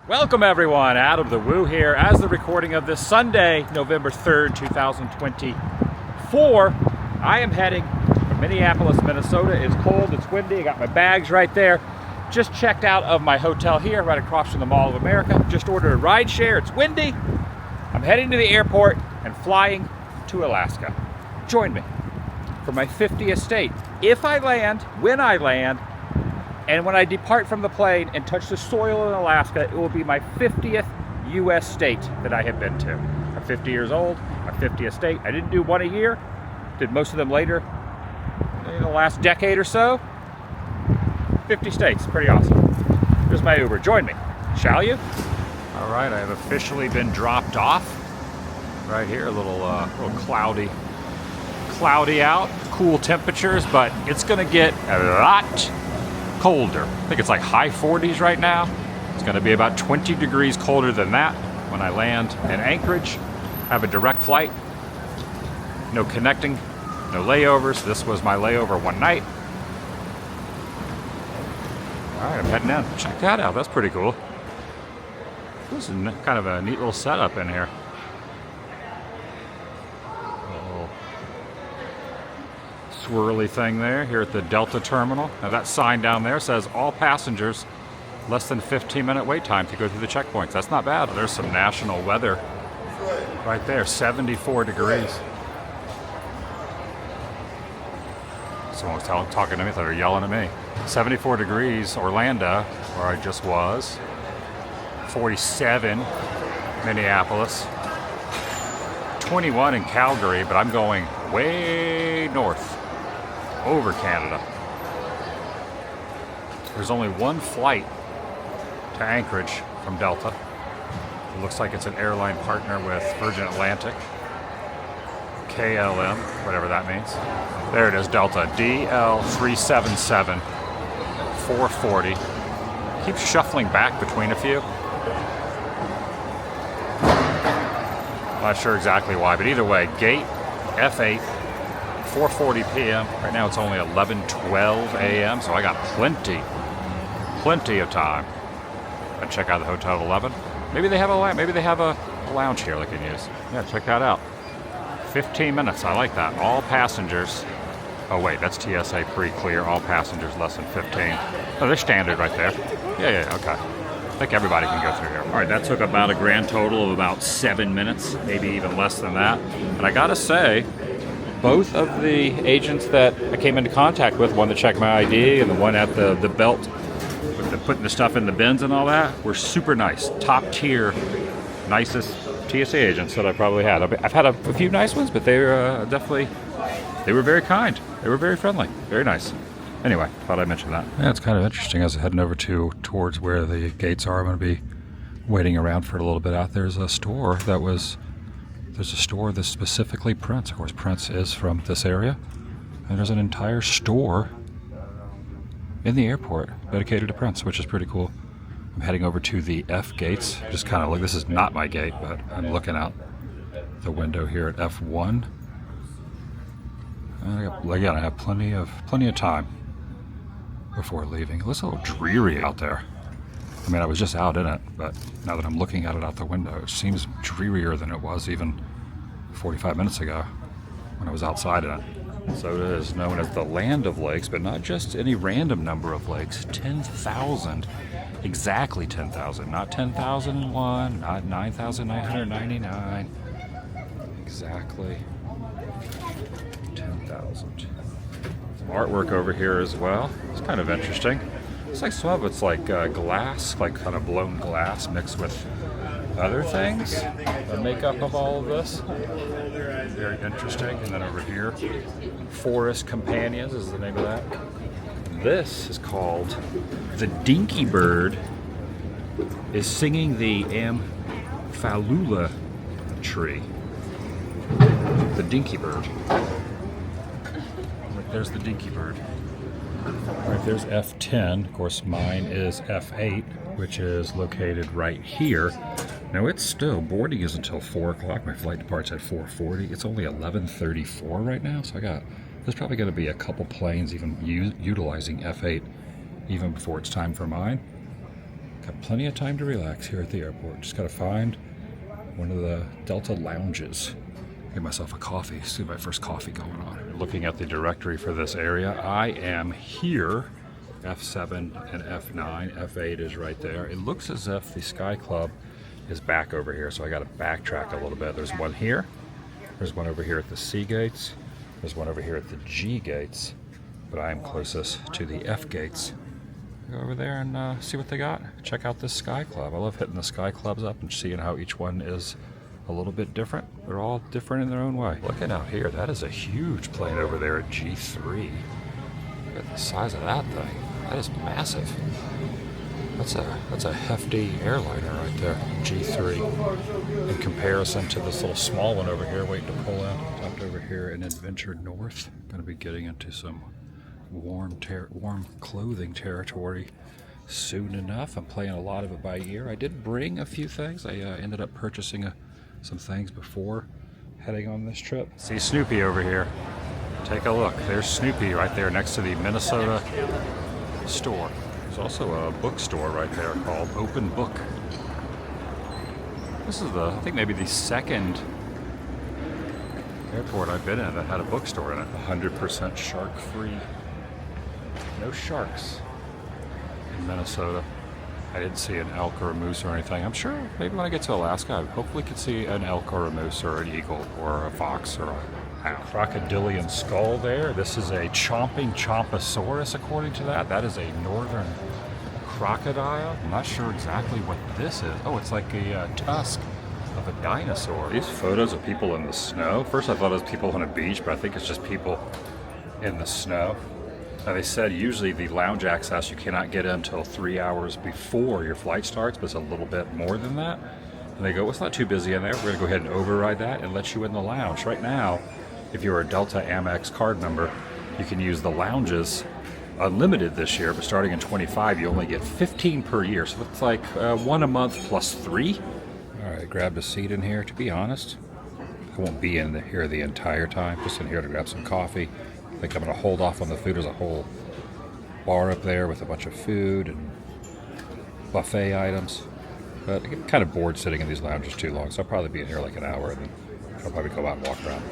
Welcome everyone, Adam the Woo here as the recording of this Sunday, November 3rd, 2024. I am heading from Minneapolis, Minnesota. It's cold, it's windy, I got my bags right there. Just checked out of my hotel here, right across from the Mall of America. Just ordered a ride share, it's windy. I'm heading to the airport and flying to Alaska. Join me for my 50th state. If I land, when I land, and when I depart from the plane and touch the soil in Alaska, it will be my 50th U.S. state that I have been to. I'm 50 years old, my 50th state. I didn't do one a year, did most of them later in the last decade or so. 50 states, pretty awesome. Here's my Uber, join me, shall you? All right, I have officially been dropped off. Right here, a little cloudy out, cool temperatures, but it's gonna get a lot colder. I think it's like high 40s right now. It's going to be about 20 degrees colder than that when I land in Anchorage. I have a direct flight, no connecting, no layovers. This was my layover one night. All right, I'm heading in. Check that out. That's pretty cool. This is kind of a neat little setup in here. Swirly thing there here at the Delta terminal. Now that sign down there says all passengers less than 15-minute wait time to go through the checkpoints. That's not bad. There's some national weather right there, 74 degrees. Someone was talking to me, they were yelling at me. 74 degrees Orlando, where I just was. 47 Minneapolis. 21 in Calgary, but I'm going way north. Over Canada. There's only one flight to Anchorage from Delta. It looks like it's an airline partner with Virgin Atlantic. KLM, whatever that means. There it is, Delta. DL377 440. Keeps shuffling back between a few. Not sure exactly why, but either way, gate F8. 4:40 p.m. Right now it's only 11:12 a.m. So I got plenty of time. I check out the hotel at 11. Maybe they have a lounge here they can use. Yeah, check that out. 15 minutes. I like that. All passengers. Oh wait, that's TSA pre-clear. All passengers less than 15. Oh, they're standard right there. Yeah, okay. I think everybody can go through here. All right, that took about a grand total of about 7 minutes, maybe even less than that. And I gotta say, both of the agents that I came into contact with, one to check my ID and the one at the belt with putting the stuff in the bins and all that, were super nice. Top tier, nicest TSA agents that I probably had. I've had a few nice ones, but they were they were very kind. They were very friendly, very nice. Anyway, thought I'd mention that. Yeah, it's kind of interesting. As I'm heading over towards where the gates are, I'm going to be waiting around for it a little bit out. There's a store that's specifically Prince. Of course, Prince is from this area. And there's an entire store in the airport dedicated to Prince, which is pretty cool. I'm heading over to the F gates. Just kind of look, this is not my gate, but I'm looking out the window here at F1. And again, I have plenty of time before leaving. It looks a little dreary out there. I mean, I was just out in it, but now that I'm looking at it out the window, it seems drearier than it was even 45 minutes ago when I was outside in it. So it is known as the land of lakes, but not just any random number of lakes. 10,000, exactly 10,000, not 10,001, not 9,999, exactly 10,000. Some artwork over here as well. It's kind of interesting. It's like some of it's like glass, like kind of blown glass mixed with other things. The makeup of all of this. Very interesting. And then over here, Forest Companions is the name of that. This is called The Dinky Bird is Singing the Amphalula Tree. The Dinky Bird. There's the Dinky Bird. Right, there's F10. Of course, mine is F8, which is located right here. Now, it's still, boarding is until 4 o'clock. My flight departs at 4:40. It's only 11:34 right now, so there's probably going to be a couple planes even utilizing F8 even before it's time for mine. Got plenty of time to relax here at the airport. Just gotta find one of the Delta lounges. Get myself a coffee. See my first coffee going on. Looking at the directory for this area, I am here. F7 and F9. F8 is right there. It looks as if the Sky Club is back over here, so I gotta backtrack a little bit. There's one here. There's one over here at the C gates. There's one over here at the G gates. But I am closest to the F gates. Go over there and see what they got. Check out this Sky Club. I love hitting the Sky Clubs up and seeing how each one is a little bit different. They're all different in their own way. Looking out here, that is a huge plane over there at G3. Look at the size of that thing. That is massive. That's a hefty airliner right there, G3. In comparison to this little small one over here waiting to pull out. Tucked over here in Adventure North. Going to be getting into some warm clothing territory soon enough. I'm playing a lot of it by ear. I did bring a few things. I ended up purchasing some things before heading on this trip. See Snoopy over here. Take a look. There's Snoopy right there next to the Minnesota store. There's also a bookstore right there called Open Book. This is I think maybe the second airport I've been in that had a bookstore in it. 100% shark free. No sharks in Minnesota. I didn't see an elk or a moose or anything. I'm sure maybe when I get to Alaska, I hopefully could see an elk or a moose or an eagle or a fox or a crocodilian skull there. This is a chomping chomposaurus according to that. That is a northern crocodile. I'm not sure exactly what this is. Oh, it's like a tusk of a dinosaur. These photos of people in the snow. First I thought it was people on a beach, but I think it's just people in the snow. Now they said usually the lounge access you cannot get in until 3 hours before your flight starts, but it's a little bit more than that. And they go, well, it's not too busy in there. We're gonna go ahead and override that and let you in the lounge. Right now, if you're a Delta Amex card member, you can use the lounges unlimited this year, but starting in 25, you only get 15 per year. So it's like 1 a month plus 3. All right, grabbed a seat in here. To be honest, I won't be in here the entire time. Just in here to grab some coffee. I think I'm gonna hold off on the food. There's a whole bar up there with a bunch of food and buffet items. But I get kind of bored sitting in these lounges too long, so I'll probably be in here like an hour and then I'll probably go out and walk around.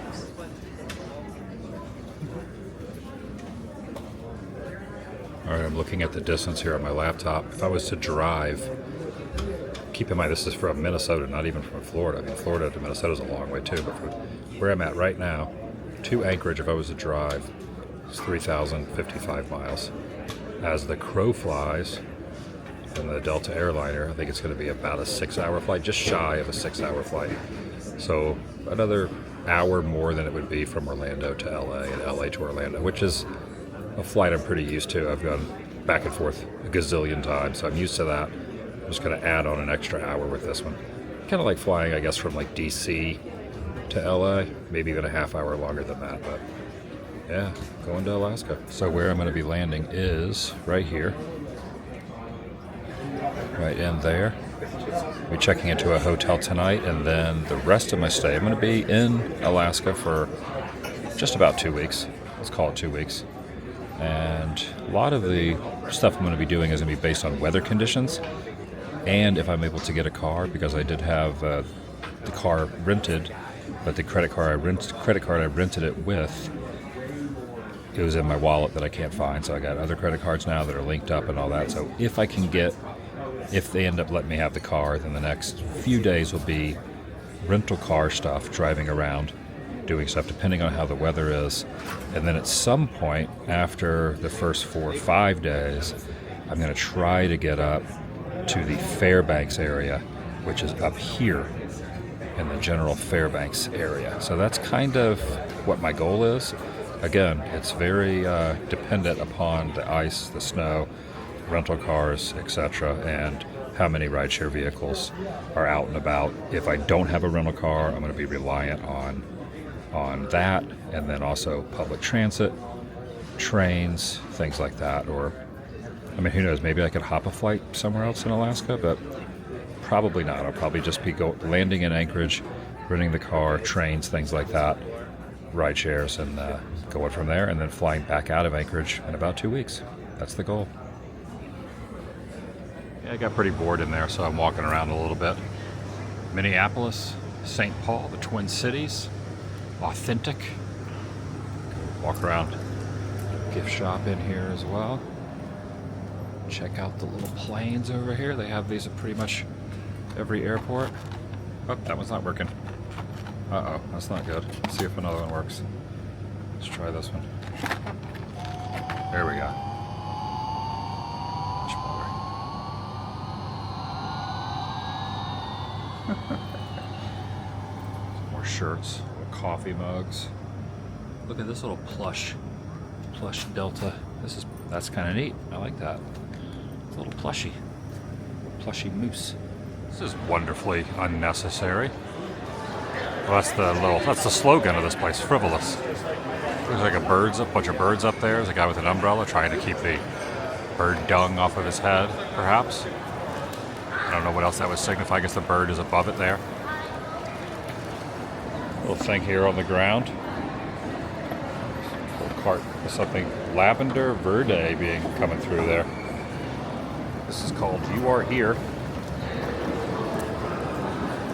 All right, I'm looking at the distance here on my laptop. If I was to drive, keep in mind this is from Minnesota, not even from Florida. I mean, Florida to Minnesota is a long way too, but from where I'm at right now to Anchorage, if I was to drive, it's 3,055 miles. As the crow flies in the Delta airliner, I think it's going to be about a 6-hour flight, just shy of a 6-hour flight. So another hour more than it would be from Orlando to LA and LA to Orlando, which is a flight I'm pretty used to. I've gone back and forth a gazillion times, so I'm used to that. I'm just going to add on an extra hour with this one. Kind of like flying, I guess, from like DC to LA, maybe even a half hour longer than that, but yeah, going to Alaska. So where I'm going to be landing is right here, right in there. I'll be checking into a hotel tonight, and then the rest of my stay, I'm going to be in Alaska for just about 2 weeks. Let's call it 2 weeks. And a lot of the stuff I'm going to be doing is going to be based on weather conditions and if I'm able to get a car, because I did have the car rented, but the credit card I rented it with, it was in my wallet that I can't find. So I got other credit cards now that are linked up and all that. So if they end up letting me have the car, then the next few days will be rental car stuff, driving around, doing stuff depending on how the weather is. And then at some point after the first 4 or 5 days, I'm going to try to get up to the Fairbanks area, which is up here in the general Fairbanks area. So that's kind of what my goal is. Again, it's very dependent upon the ice, the snow, rental cars, etc., and how many rideshare vehicles are out and about. If I don't have a rental car, I'm going to be reliant on that, and then also public transit, trains, things like that. Or, I mean, who knows, maybe I could hop a flight somewhere else in Alaska, but probably not. I'll probably just be landing in Anchorage, renting the car, trains, things like that, ride shares, and going from there, and then flying back out of Anchorage in about 2 weeks. That's the goal. Yeah, I got pretty bored in there, so I'm walking around a little bit. Minneapolis, St. Paul, the Twin Cities, authentic. Walk around, gift shop in here as well. Check out the little planes over here. They have these at pretty much every airport. Oh, that one's not working. Uh-oh, that's not good. Let's see if another one works. Let's try this one. There we go. Much better. More shirts, coffee mugs. Look at this little plush Delta. That's kind of neat. I like that. It's a little plushy moose. This is wonderfully unnecessary. Well, that's the slogan of this place, frivolous. There's like a bunch of birds up there. There's a guy with an umbrella trying to keep the bird dung off of his head, perhaps. I don't know what else that would signify. I guess the bird is above it there. Little thing here on the ground. Little cart with something lavender verde coming through there. This is called You Are Here.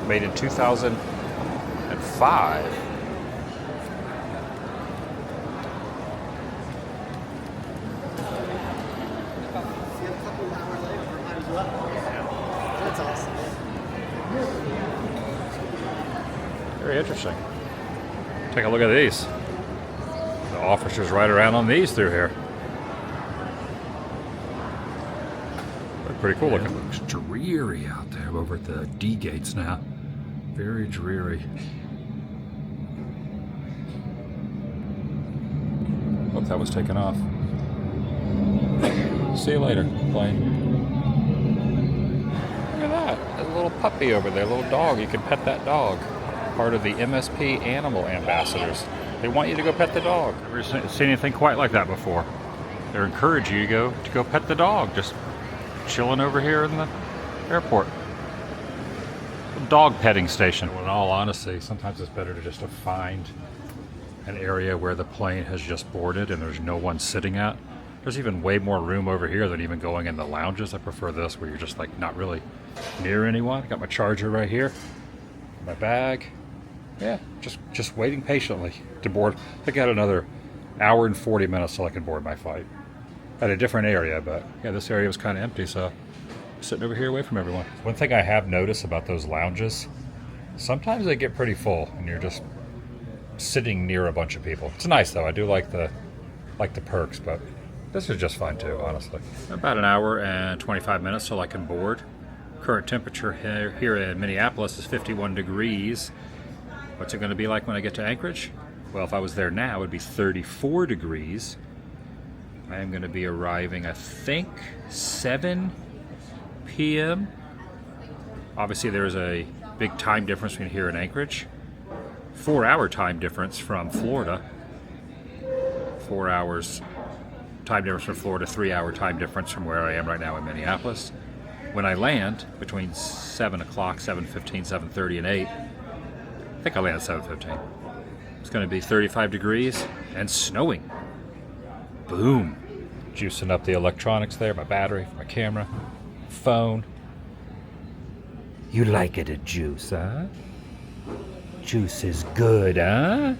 Made in 2005. That's awesome. Very interesting. Take a look at these. The officers ride around on these through here. They're pretty cool looking. It looks dreary out there over at the D gates now. Very dreary. Hope that was taken off. See you later, plane. Look at that. There's a little puppy over there, a little dog. You can pet that dog. Part of the MSP Animal Ambassadors. They want you to go pet the dog. Never seen anything quite like that before. They encourage you to go pet the dog. Just chilling over here in the airport. Dog petting station. Well, in all honesty, sometimes it's better to just find an area where the plane has just boarded and there's no one sitting at. There's even way more room over here than even going in the lounges. I prefer this where you're just like not really near anyone. Got my charger right here, my bag. Yeah, just waiting patiently to board. I got another hour and 40 minutes till I can board my flight. At a different area, but yeah, this area was kind of empty, so I'm sitting over here away from everyone. One thing I have noticed about those lounges, sometimes they get pretty full and you're just sitting near a bunch of people. It's nice though. I do like the perks, but this is just fine too, honestly. About an hour and 25 minutes till I can board. Current temperature here in Minneapolis is 51 degrees. What's it going to be like when I get to Anchorage? Well, if I was there now, it would be 34 degrees. I am going to be arriving, I think, 7 p.m. Obviously, there's a big time difference between here and Anchorage. 4-hour time difference from Florida. 4 hours time difference from Florida, 3-hour time difference from where I am right now in Minneapolis. When I land, between 7 o'clock, 7:15, 7:30, and 8, I think I land at 7:15. It's going to be 35 degrees and snowing. Boom. Juicing up the electronics there, my battery, my camera, phone. You like it a juice, huh? Juice is good, huh?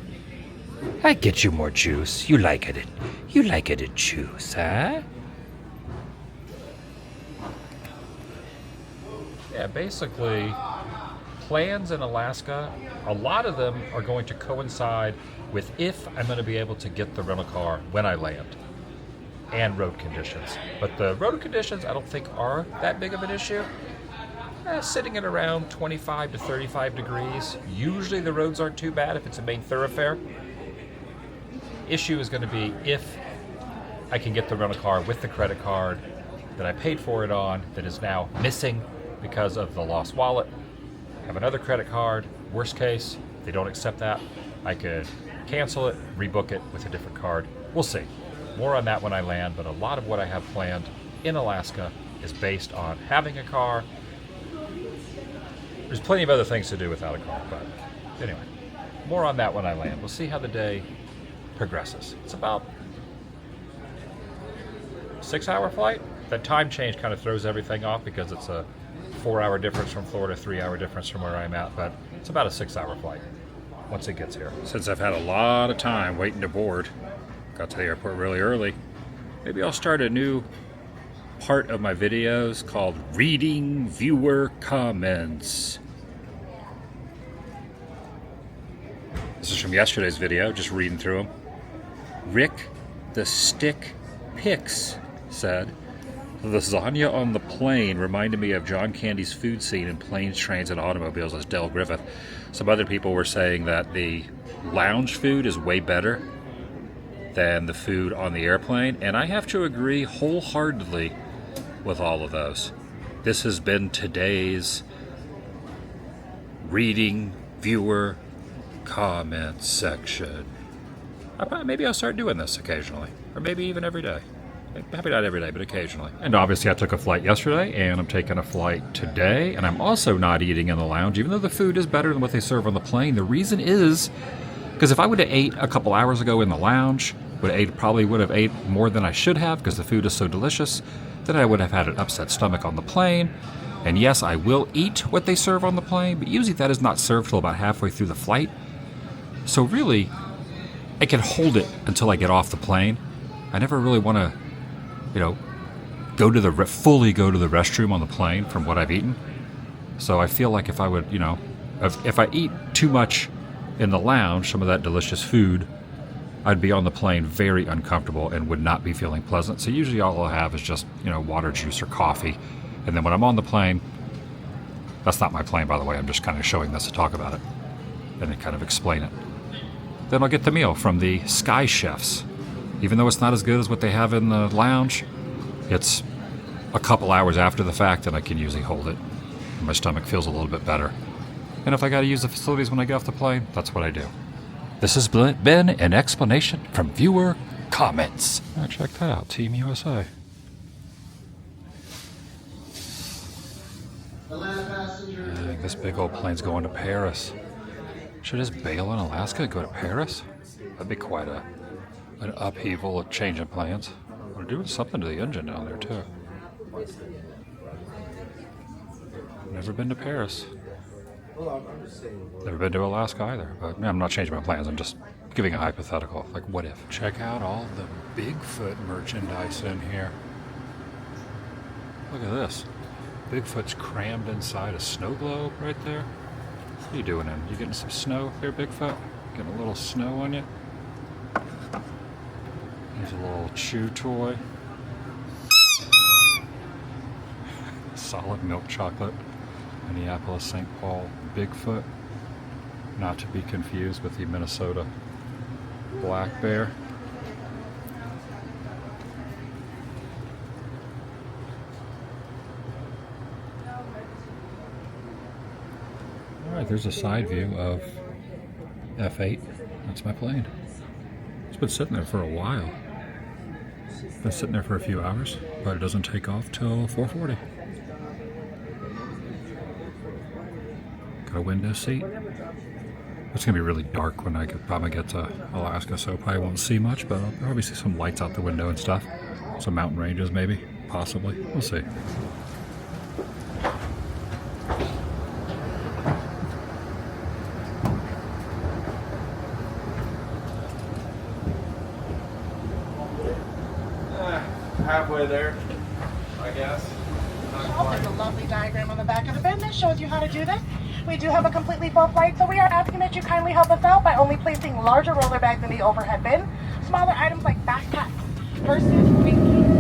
I get you more juice. You like it a juice, huh? Yeah, basically, plans in Alaska, a lot of them are going to coincide with if I'm going to be able to get the rental car when I land, and road conditions. But the road conditions I don't think are that big of an issue. Sitting at around 25 to 35 degrees. Usually the roads aren't too bad if it's a main thoroughfare. Issue is going to be if I can get the rental car with the credit card that I paid for it on that is now missing because of the lost wallet. Have another credit card. Worst case, if they don't accept that, I could cancel it, rebook it with a different card. We'll see. More on that when I land, but a lot of what I have planned in Alaska is based on having a car. There's plenty of other things to do without a car, but anyway, more on that when I land. We'll see how the day progresses. It's about a 6-hour flight, That time change kind of throws everything off because it's a 4-hour difference from Florida, 3-hour difference from where I'm at, but it's about a 6-hour flight once it gets here. Since I've had a lot of time waiting to board, got to the airport really early, maybe I'll start a new part of my videos called Reading Viewer Comments. This is from yesterday's video, just reading through them. Rick the Stick Picks said, "The lasagna on the plane reminded me of John Candy's food scene in Planes, Trains, and Automobiles as Del Griffith." Some other people were saying that the lounge food is way better than the food on the airplane, and I have to agree wholeheartedly with all of those. This has been today's Reading Viewer Comments section. Maybe I'll start doing this occasionally, or maybe even every day. Maybe not every day, but occasionally. And obviously I took a flight yesterday, and I'm taking a flight today, and I'm also not eating in the lounge, even though the food is better than what they serve on the plane. The reason is because if I would have ate a couple hours ago in the lounge, probably would have ate more than I should have because the food is so delicious, then I would have had an upset stomach on the plane. And yes, I will eat what they serve on the plane, but usually that is not served till about halfway through the flight. So really, I can hold it until I get off the plane. I never really want to, fully go to the restroom on the plane from what I've eaten. So I feel like if I would, if I eat too much in the lounge, some of that delicious food, I'd be on the plane very uncomfortable and would not be feeling pleasant. So usually all I'll have is just, water, juice, or coffee. And then when I'm on the plane, that's not my plane, by the way. I'm just kind of showing this to talk about it and then kind of explain it. Then I'll get the meal from the Sky Chefs. Even though it's not as good as what they have in the lounge, it's a couple hours after the fact and I can usually hold it. My stomach feels a little bit better. And if I got to use the facilities when I get off the plane, that's what I do. This has been an explanation from Viewer Comments. Check that out, Team USA. Dang, this big old plane's going to Paris. Should I just bail in Alaska and go to Paris? That'd be quite an upheaval of changing plans. We're doing something to the engine down there, too. Never been to Paris. Never been to Alaska either, but I'm not changing my plans. I'm just giving a hypothetical, like what if. Check out all the Bigfoot merchandise in here. Look at this. Bigfoot's crammed inside a snow globe right there. What are you doing in? You getting some snow there, Bigfoot? Getting a little snow on you? There's a little chew toy. Solid milk chocolate. Minneapolis St. Paul Bigfoot. Not to be confused with the Minnesota black bear. Alright, there's a side view of F8. That's my plane. It's been sitting there for a while. It's been sitting there for a few hours, but it doesn't take off till 4:40. Got a window seat. It's going to be really dark when I probably get to Alaska, so I probably won't see much, but I'll probably see some lights out the window and stuff. Some mountain ranges, maybe. Possibly. We'll see. Halfway there, I guess. There's a lovely diagram on the back of the bin that shows you how to do this. We do have a completely full flight, so we are asking that you kindly help us out by only placing larger roller bags in the overhead bin. Smaller items like backpacks, purses, binkies.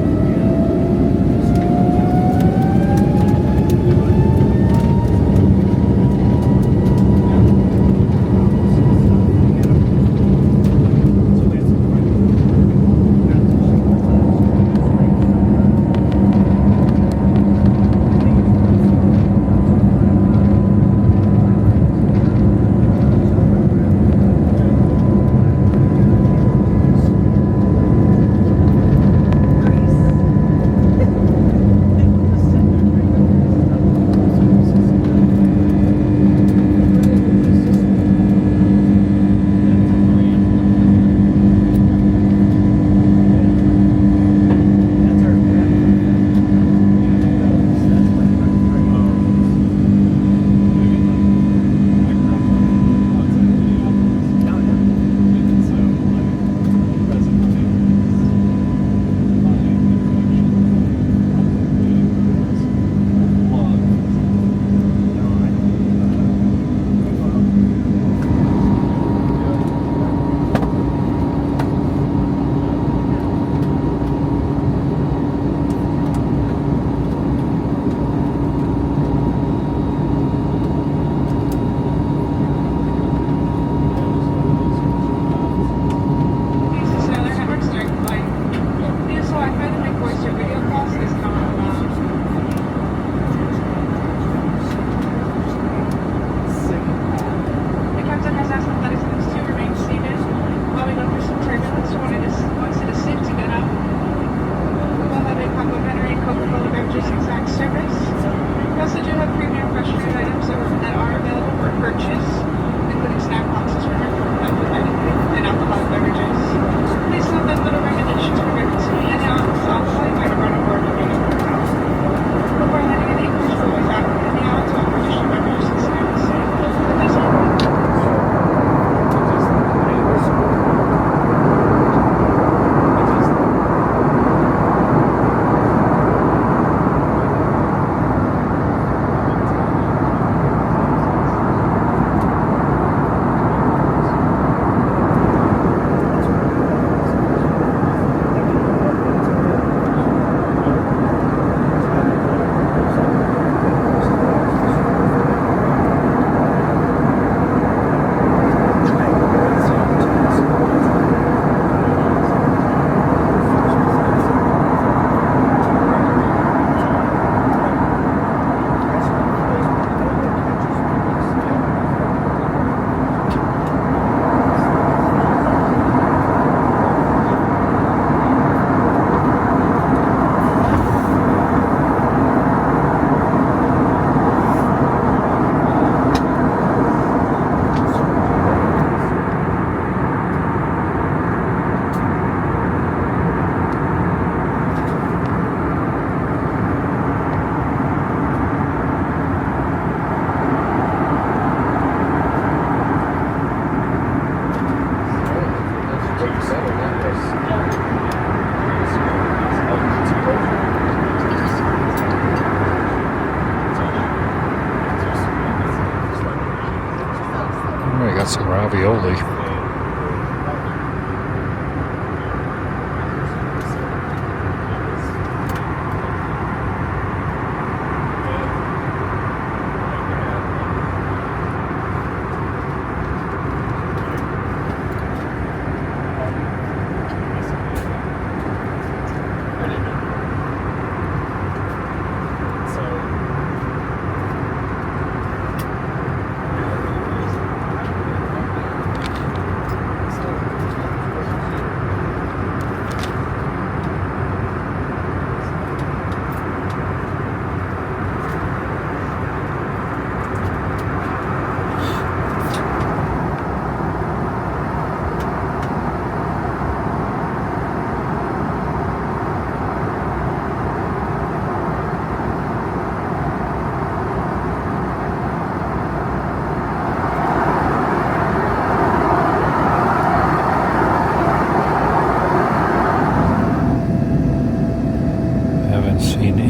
some ravioli.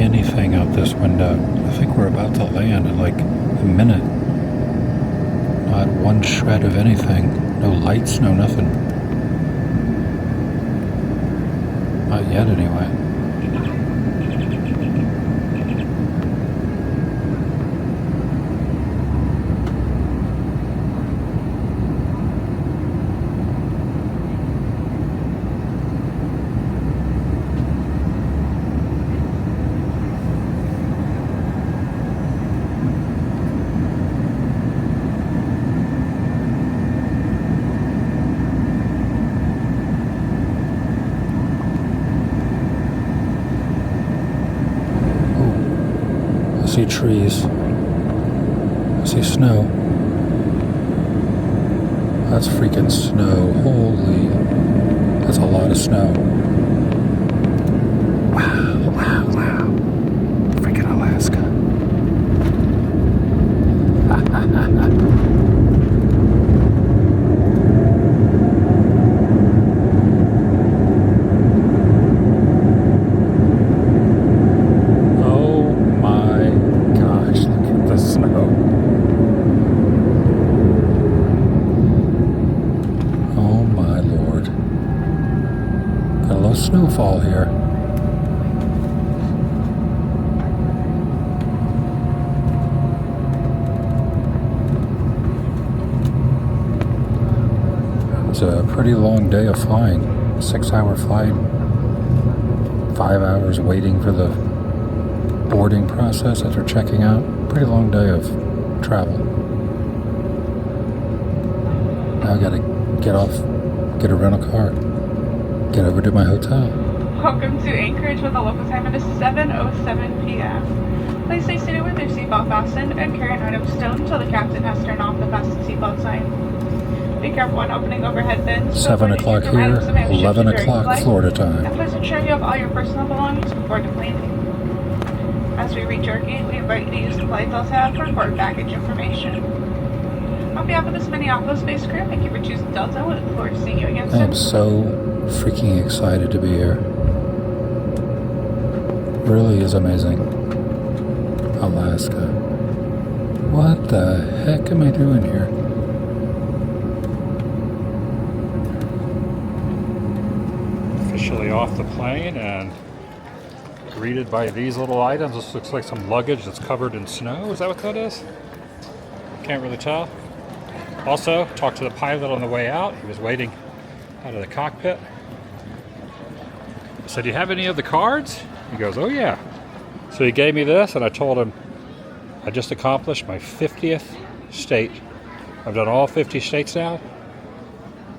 Anything out this window. I think we're about to land in like a minute. Not one shred of anything. No lights, no nothing. Not yet, anyway. I see trees. I see snow. That's freaking snow. Holy. That's a lot of snow. Wow, wow, wow. Freaking Alaska. Snowfall here. It was a pretty long day of flying. 6-hour flight. 5 hours waiting for the boarding process after checking out. Pretty long day of travel. Now I gotta get off, get a rental car. Get over to my hotel. Welcome to Anchorage with a local time. It is 7:07 p.m. Please stay seated with your seatbelt fastened and carry an item stowed until the captain has turned off the fasten seatbelt sign. Be careful when opening overhead bins. 7 o'clock here, 11 o'clock Florida time. And please ensure you have all your personal belongings before deplaning. As we reach our gate, we invite you to use the flight Delta tab for record baggage information. On behalf of this Minneapolis based crew, thank you for choosing Delta. We look forward to seeing you again soon. I am so freaking excited to be here. Really is amazing. Alaska. What the heck am I doing here? Officially off the plane and greeted by these little items. This looks like some luggage that's covered in snow. Is that what that is? Can't really tell. Also, talked to the pilot on the way out. He was waiting out of the cockpit. I said, "Do you have any of the cards?" He goes, "Oh yeah." So he gave me this, and I told him I just accomplished my 50th state. I've done all 50 states now.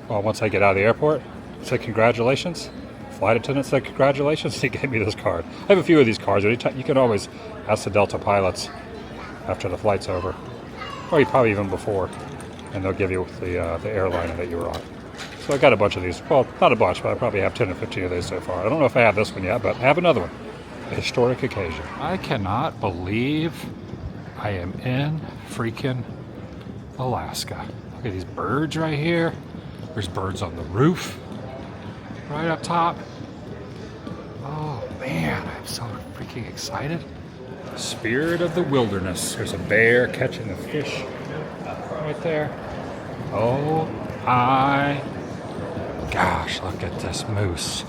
Well, once I get out of the airport, I said, "Congratulations." Flight attendant said, "Congratulations." He gave me this card. I have a few of these cards. You can always ask the Delta pilots after the flight's over, or probably even before, and they'll give you the airline that you were on. So I got a bunch of these. Well, not a bunch, but I probably have 10 or 15 of these so far. I don't know if I have this one yet, but I have another one. A historic occasion. I cannot believe I am in freaking Alaska. Look at these birds right here. There's birds on the roof. Right up top. Oh man, I'm so freaking excited. Spirit of the wilderness. There's a bear catching a fish right there. Oh my gosh, look at this moose.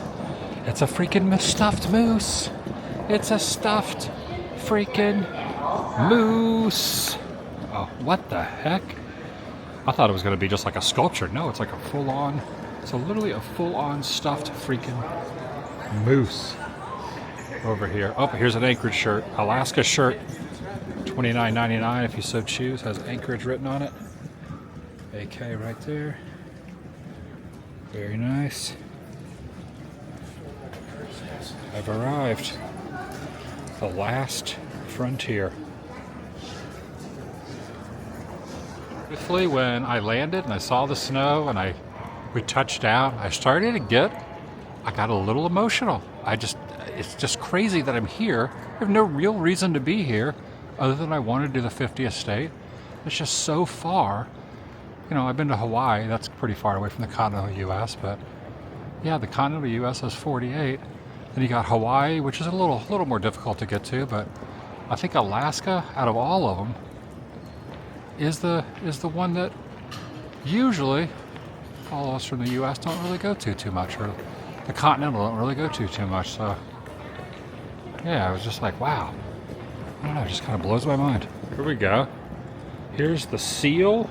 It's a freaking stuffed moose. It's a stuffed freaking moose. Oh, what the heck? I thought it was going to be just like a sculpture. No, it's like a full-on, it's literally a full-on stuffed freaking moose over here. Oh, here's an Anchorage shirt. Alaska shirt. $29.99 if you so choose. Has Anchorage written on it. AK right there. Very nice. I've arrived. The last frontier. Briefly, when I landed and I saw the snow and we touched down, I got a little emotional. It's just crazy that I'm here. I have no real reason to be here other than I want to do the 50th state. It's just so far. You know, I've been to Hawaii. That's pretty far away from the continental U.S., but yeah, the continental U.S. has 48. Then you got Hawaii, which is a little more difficult to get to, but I think Alaska, out of all of them, is the one that usually all of us from the U.S. don't really go to too much, or the continental don't really go to too much. So yeah, I was just like, wow. I don't know, it just kind of blows my mind. Here we go. Here's the seal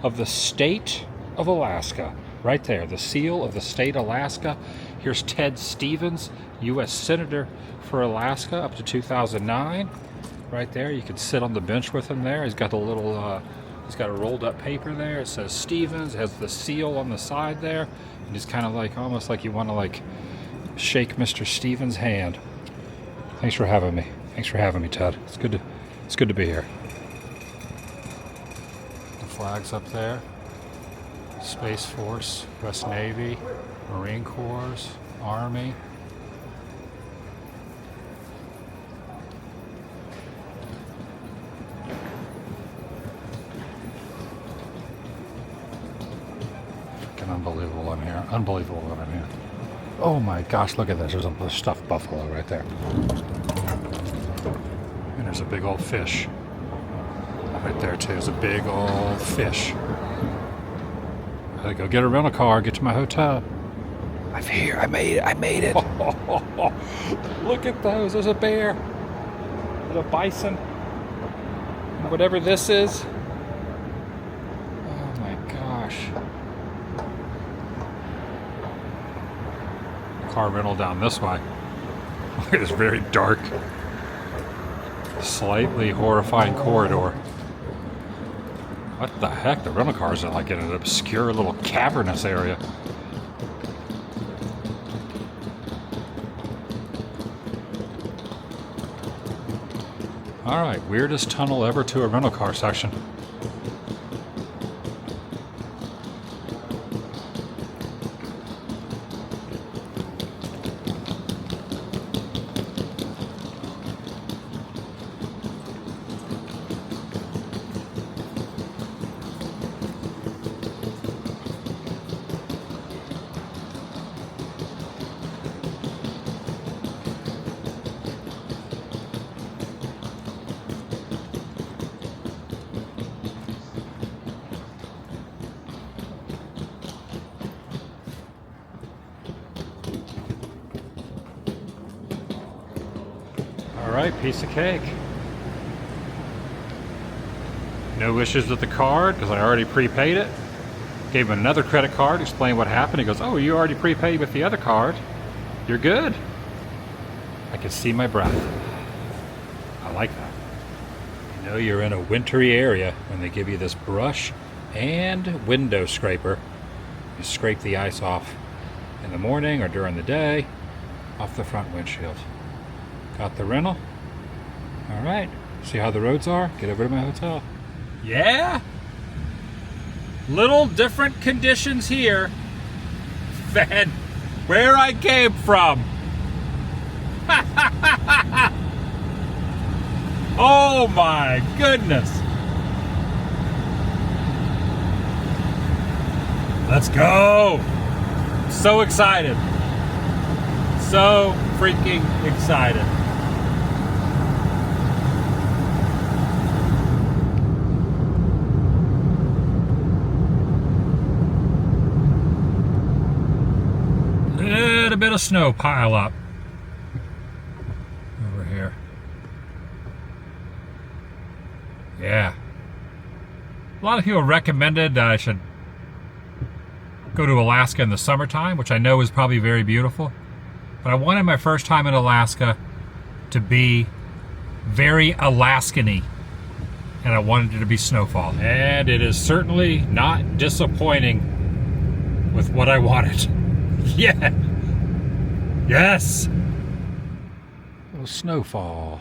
of the state of Alaska. Right there, the seal of the state of Alaska. Here's Ted Stevens, U.S. Senator for Alaska up to 2009. Right there, you can sit on the bench with him there. He's got the little, he's got a rolled up paper there. It says Stevens, it has the seal on the side there. And he's kind of like, almost like you want to like shake Mr. Stevens' hand. Thanks for having me. Thanks for having me, Ted. It's good to be here. The flag's up there. Space Force, U.S. Navy, Marine Corps, Army. Freaking unbelievable in here. Unbelievable in here. Oh my gosh, look at this. There's a stuffed buffalo right there. And there's a big old fish. Right there too. There's a big old fish. I gotta go get a rental car, get to my hotel. I'm here. I made it. Look at those. There's a bear. There's a bison. Whatever this is. Oh my gosh. Car rental down this way. Look at this very dark, slightly horrifying corridor. What the heck? The rental cars are like in an obscure little cavernous area. Alright, weirdest tunnel ever to a rental car section. Alright, piece of cake. No issues with the card because I already prepaid it. Gave him another credit card, explained what happened. He goes, oh, you already prepaid with the other card. You're good. I can see my breath. I like that. You know you're in a wintry area when they give you this brush and window scraper. You scrape the ice off in the morning or during the day off the front windshield. Got the rental. All right. See how the roads are? Get over to my hotel. Yeah? Little different conditions here than where I came from. Oh my goodness. Let's go. So excited. So freaking excited. little bit of snow pile up over here. Yeah. A lot of people recommended that I should go to Alaska in the summertime, which I know is probably very beautiful. But I wanted my first time in Alaska to be very Alaskan-y. And I wanted it to be snowfall. And it is certainly not disappointing with what I wanted. Yeah. Yes. A little snowfall.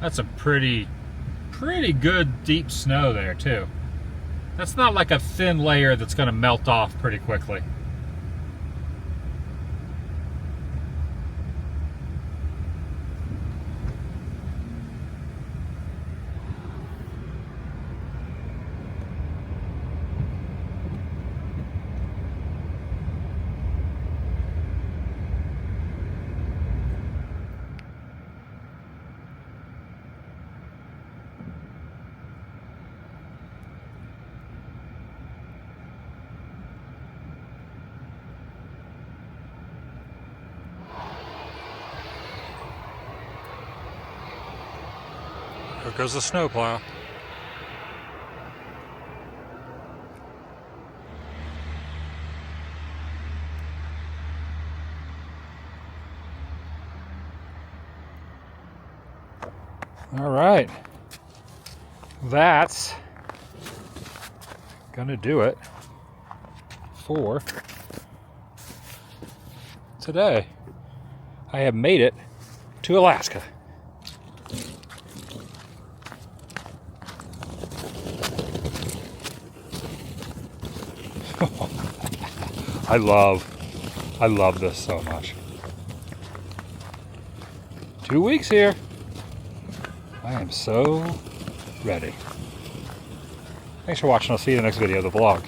That's a pretty good deep snow there too. That's not like a thin layer that's going to melt off pretty quickly. There goes the snowplow. All right, that's gonna do it for today. I have made it to Alaska. I love this so much. 2 weeks here. I am so ready. Thanks for watching. I'll see you in the next video of the vlog.